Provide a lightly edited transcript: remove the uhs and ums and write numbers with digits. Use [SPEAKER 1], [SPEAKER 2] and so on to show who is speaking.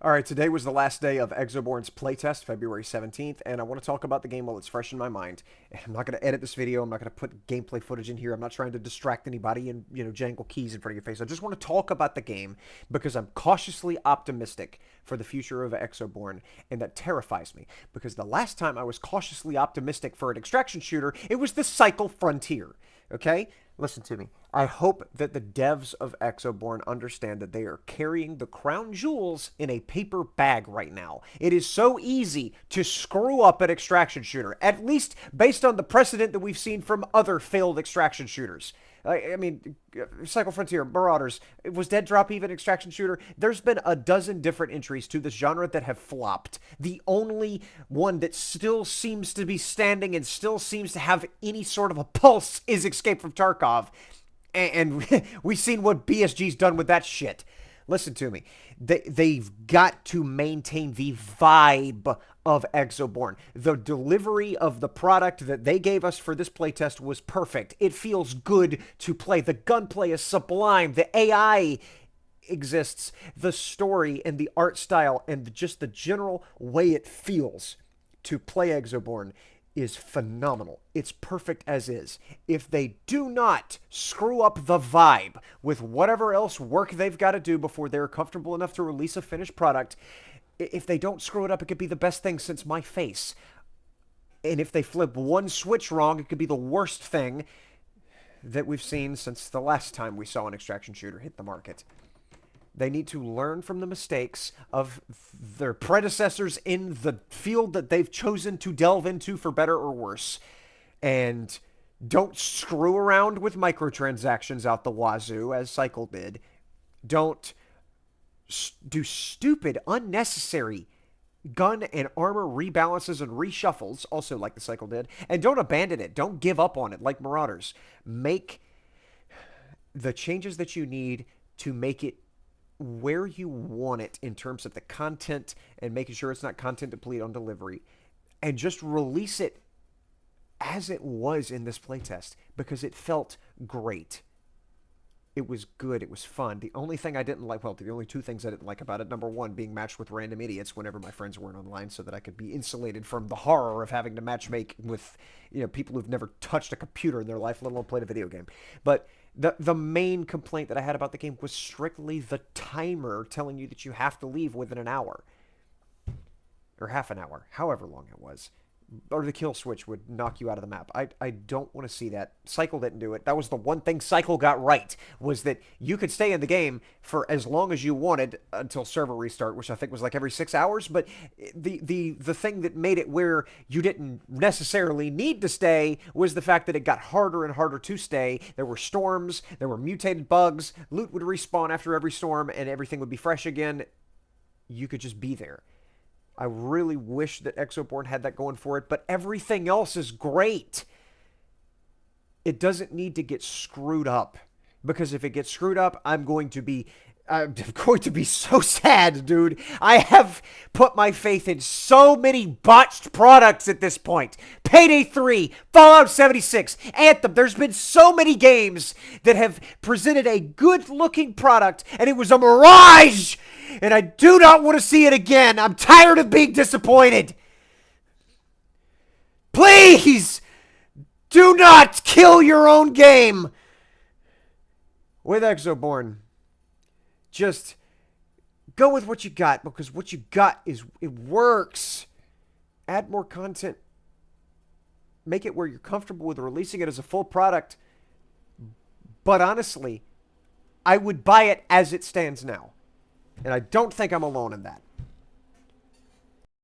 [SPEAKER 1] All right, today was the last day of Exoborne's playtest, February 17th, and I want to talk about the game while it's fresh in my mind. And I'm not going to edit this video. I'm not going to put gameplay footage in here. I'm not trying to distract anybody and, jangle keys in front of your face. I just want to talk about the game because I'm cautiously optimistic for the future of Exoborne, and that terrifies me because the last time I was cautiously optimistic for an extraction shooter, it was the Cycle Frontier. Okay? Listen to me. I hope that the devs of Exoborne understand that they are carrying the crown jewels in a paper bag right now. It is so easy to screw up an extraction shooter, at least based on the precedent that we've seen from other failed extraction shooters. I mean, Cycle Frontier, Marauders, was Dead Drop even extraction shooter? There's been a dozen different entries to this genre that have flopped. The only one that still seems to be standing and still seems to have any sort of a pulse is Escape from Tarkov. And we've seen what BSG's done with that shit. Listen to me. They've got to maintain the vibe of Exoborne. The delivery of the product that they gave us for this playtest was perfect. It feels good to play. The gunplay is sublime. The AI exists. The story and the art style and just the general way it feels to play Exoborne is phenomenal. It's perfect as is. If they do not screw up the vibe with whatever else work they've got to do before they're comfortable enough to release a finished product, if they don't screw it up, it could be the best thing since my face. And if they flip one switch wrong, it could be the worst thing that we've seen since the last time we saw an extraction shooter hit the market. They need to learn from the mistakes of their predecessors in the field that they've chosen to delve into for better or worse. And don't screw around with microtransactions out the wazoo, as Cycle did. Don't do stupid, unnecessary gun and armor rebalances and reshuffles, also like the Cycle did. And don't abandon it. Don't give up on it like Marauders. Make the changes that you need to make it where you want it in terms of the content and making sure it's not content deplete on delivery, and just release it as it was in this playtest because it felt great. It was good. It was fun. The only thing I didn't like, well, the only two things I didn't like about it, number one, being matched with random idiots whenever my friends weren't online so that I could be insulated from the horror of having to matchmake with, people who've never touched a computer in their life, let alone played a video game. But the main complaint that I had about the game was strictly the timer telling you that you have to leave within an hour. Or half an hour, however long it was. Or the kill switch would knock you out of the map. I don't want to see that. Cycle didn't do it. That was the one thing Cycle got right, was that you could stay in the game for as long as you wanted until server restart, which I think was like every 6 hours. But the thing that made it where you didn't necessarily need to stay was the fact that it got harder and harder to stay. There were storms, there were mutated bugs, loot would respawn after every storm, and everything would be fresh again. You could just be there. I really wish that Exoborne had that going for it, but everything else is great. It doesn't need to get screwed up, because if it gets screwed up, I'm going to be so sad, dude. I have put my faith in so many botched products at this point. Payday 3, Fallout 76, Anthem. There's been so many games that have presented a good-looking product, and it was a mirage! And I do not want to see it again. I'm tired of being disappointed. Please do not kill your own game with Exoborne. Just go with what you got, because what you got it works. Add more content. Make it where you're comfortable with releasing it as a full product. But honestly, I would buy it as it stands now. And I don't think I'm alone in that.